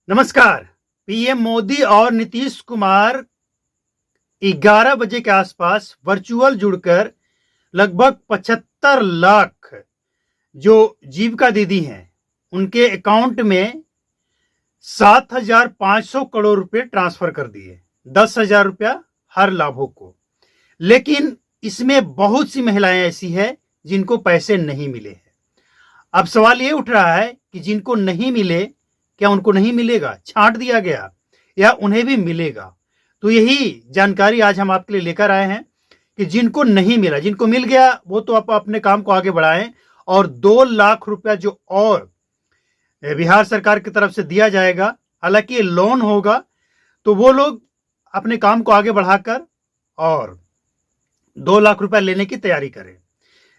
नमस्कार। पीएम मोदी और नीतीश कुमार 11 बजे के आसपास वर्चुअल जुड़कर लगभग 75 लाख जो जीविका दीदी हैं उनके अकाउंट में 7,500 करोड़ रुपए ट्रांसफर कर दिए, 10,000 रुपया हर लाभुक को। लेकिन इसमें बहुत सी महिलाएं ऐसी हैं जिनको पैसे नहीं मिले हैं। अब सवाल ये उठ रहा है कि जिनको नहीं मिले, क्या उनको नहीं मिलेगा, छांट दिया गया, या उन्हें भी मिलेगा? तो यही जानकारी आज हम आपके लिए लेकर आए हैं कि जिनको नहीं मिला, जिनको मिल गया वो तो आप अपने काम को आगे बढ़ाएं, और 2 लाख रुपया जो और बिहार सरकार की तरफ से दिया जाएगा, हालांकि ये लोन होगा, तो वो लोग अपने काम को आगे बढ़ाकर और 2 लाख रुपया लेने की तैयारी करें।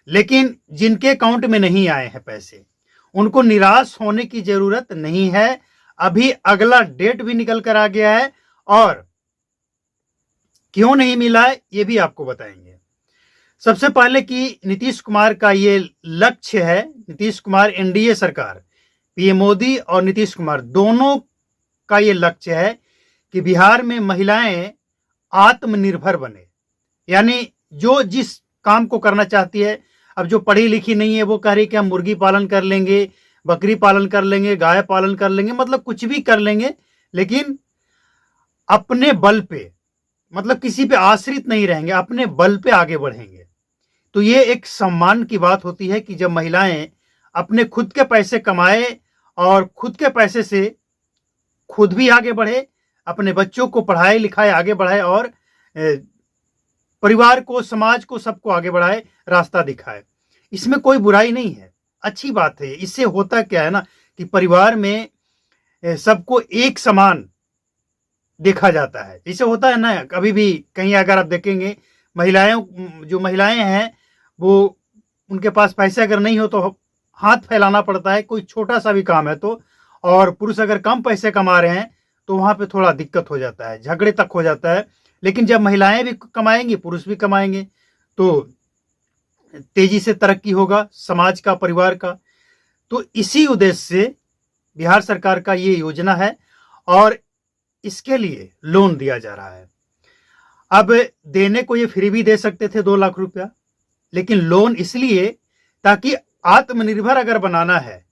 लेकिन जिनके अकाउंट में नहीं आए हैं पैसे, उनको निराश होने की जरूरत नहीं है। अभी अगला डेट भी निकल कर आ गया है, और क्यों नहीं मिला है ये भी आपको बताएंगे। सबसे पहले कि नीतीश कुमार का ये लक्ष्य है, नीतीश कुमार एनडीए सरकार, पीएम मोदी और नीतीश कुमार दोनों का ये लक्ष्य है कि बिहार में महिलाएं आत्मनिर्भर बने। यानी जो जिस काम को करना चाहती है, अब जो पढ़ी लिखी नहीं है वो कह रही कि हम मुर्गी पालन कर लेंगे, बकरी पालन कर लेंगे, गाय पालन कर लेंगे, मतलब कुछ भी कर लेंगे, लेकिन अपने बल पे, मतलब किसी पे आश्रित नहीं रहेंगे, अपने बल पे आगे बढ़ेंगे। तो ये एक सम्मान की बात होती है कि जब महिलाएं अपने खुद के पैसे कमाए और खुद के पैसे से खुद भी आगे बढ़े, अपने बच्चों को पढ़ाए लिखाए आगे बढ़ाए, और परिवार को, समाज को, सबको आगे बढ़ाए, रास्ता दिखाए। इसमें कोई बुराई नहीं है, अच्छी बात है। इससे होता क्या है ना कि परिवार में सबको एक समान देखा जाता है। जैसे होता है ना, कभी भी कहीं अगर आप देखेंगे, जो महिलाएं हैं वो, उनके पास पैसे अगर नहीं हो तो हाथ फैलाना पड़ता है, कोई छोटा सा भी काम है तो। और पुरुष अगर कम पैसे कमा रहे हैं तो वहां पे थोड़ा दिक्कत हो जाता है, झगड़े तक हो जाता है। लेकिन जब महिलाएं भी कमाएंगी, पुरुष भी कमाएंगे, तो तेजी से तरक्की होगा समाज का, परिवार का। तो इसी उद्देश्य से बिहार सरकार का ये योजना है, और इसके लिए लोन दिया जा रहा है। अब देने को ये फ्री भी दे सकते थे 2 लाख रुपया, लेकिन लोन इसलिए ताकि आत्मनिर्भर अगर बनाना है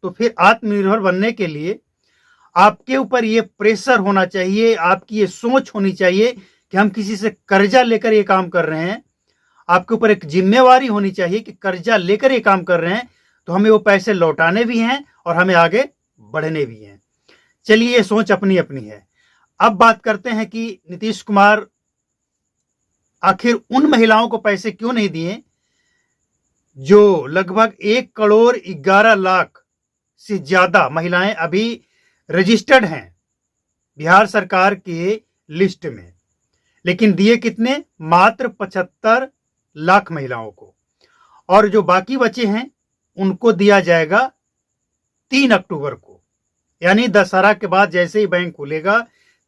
तो फिर आत्मनिर्भर बनने के लिए आपके ऊपर ये प्रेशर होना चाहिए, आपकी ये सोच होनी चाहिए कि हम किसी से कर्जा लेकर ये काम कर रहे हैं। आपके ऊपर एक जिम्मेवारी होनी चाहिए कि कर्जा लेकर ये काम कर रहे हैं तो हमें वो पैसे लौटाने भी हैं और हमें आगे बढ़ने भी हैं। चलिए, ये सोच अपनी अपनी है। अब बात करते हैं कि नीतीश कुमार आखिर उन महिलाओं को पैसे क्यों नहीं दिए जो लगभग 1,11,00,000 से ज्यादा महिलाएं अभी रजिस्टर्ड हैं बिहार सरकार के लिस्ट में। लेकिन दिए कितने? मात्र 75 लाख महिलाओं को। और जो बाकी बचे हैं उनको दिया जाएगा 3 अक्टूबर को, यानी दशहरा के बाद जैसे ही बैंक खुलेगा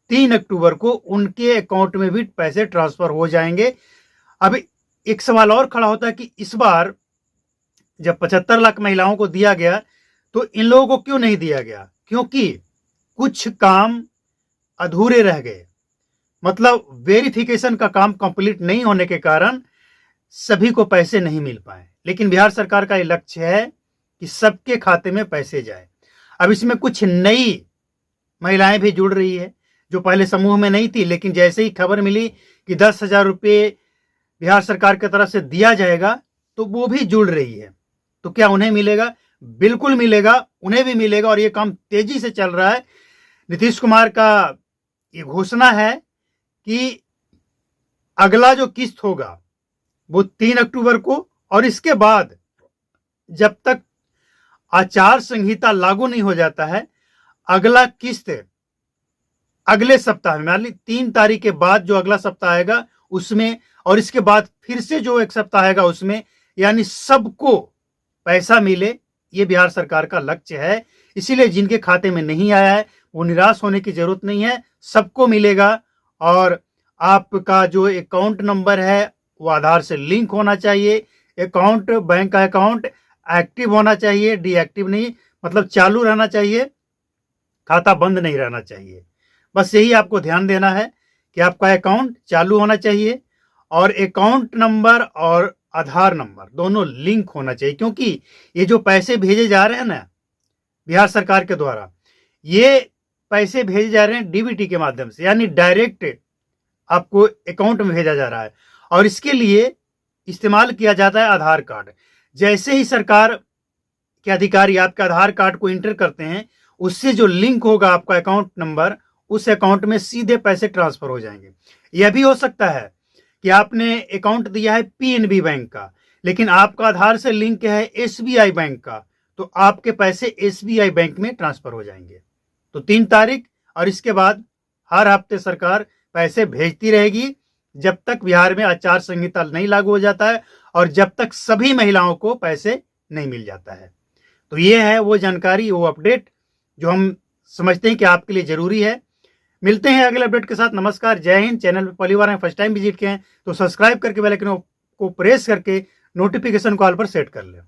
3 अक्टूबर को उनके अकाउंट में भी पैसे ट्रांसफर हो जाएंगे। अब एक सवाल और खड़ा होता है कि इस बार जब 75 लाख महिलाओं को दिया गया तो इन लोगों को क्यों नहीं दिया गया? क्योंकि कुछ काम अधूरे रह गए, मतलब वेरिफिकेशन का काम कंप्लीट नहीं होने के कारण सभी को पैसे नहीं मिल पाए। लेकिन बिहार सरकार का ये लक्ष्य है कि सबके खाते में पैसे जाए। अब इसमें कुछ नई महिलाएं भी जुड़ रही है जो पहले समूह में नहीं थी, लेकिन जैसे ही खबर मिली कि 10,000 रुपये बिहार सरकार की तरफ से दिया जाएगा तो वो भी जुड़ रही है। तो क्या उन्हें मिलेगा? बिल्कुल मिलेगा, उन्हें भी मिलेगा, और ये काम तेजी से चल रहा है। नीतीश कुमार का ये घोषणा है कि अगला जो किस्त होगा वो 3 अक्टूबर को, और इसके बाद जब तक आचार संहिता लागू नहीं हो जाता है, अगला किस्त अगले सप्ताह में, मान ली 3 तारीख के बाद जो अगला सप्ताह आएगा उसमें, और इसके बाद फिर से जो एक सप्ताह आएगा उसमें, यानी सबको पैसा मिले, ये बिहार सरकार का लक्ष्य है। इसीलिए जिनके खाते में नहीं आया है वो निराश होने की जरूरत नहीं है, सबको मिलेगा। और आपका जो अकाउंट नंबर है वो आधार से लिंक होना चाहिए। अकाउंट, बैंक का अकाउंट एक्टिव होना चाहिए, डीएक्टिव नहीं, मतलब चालू रहना चाहिए। खाता बंद नहीं रहना चाहिए। बस यही आपको ध्यान देना है कि आपका अकाउंट चालू होना चाहिए और अकाउंट नंबर और आधार नंबर दोनों लिंक होना चाहिए, क्योंकि ये जो पैसे भेजे जा रहे हैं ना बिहार सरकार के द्वारा, ये पैसे भेजे जा रहे हैं डीबीटी के माध्यम से, यानी डायरेक्ट आपको अकाउंट में भेजा जा रहा है और इसके लिए इस्तेमाल किया जाता है आधार कार्ड। जैसे ही सरकार के अधिकारी आपके आधार कार्ड को इंटर करते हैं, उससे जो लिंक होगा आपका अकाउंट नंबर, उस अकाउंट में सीधे पैसे ट्रांसफर हो जाएंगे। यह भी हो सकता है कि आपने अकाउंट दिया है पीएनबी बैंक का, लेकिन आपका आधार से लिंक है एसबीआई बैंक का, तो आपके पैसे एसबीआई बैंक में ट्रांसफर हो जाएंगे। तो 3 तारीख और इसके बाद हर हफ्ते सरकार पैसे भेजती रहेगी जब तक बिहार में आचार संहिता नहीं लागू हो जाता है और जब तक सभी महिलाओं को पैसे नहीं मिल जाता है। तो ये है वो जानकारी, वो अपडेट जो हम समझते हैं कि आपके लिए जरूरी है। मिलते हैं अगले अपडेट के साथ। नमस्कार, जय हिंद। चैनल पर पहली बार फर्स्ट टाइम विजिट किए हैं तो सब्सक्राइब करके बेल आइकन को प्रेस करके नोटिफिकेशन कॉल पर सेट कर लें।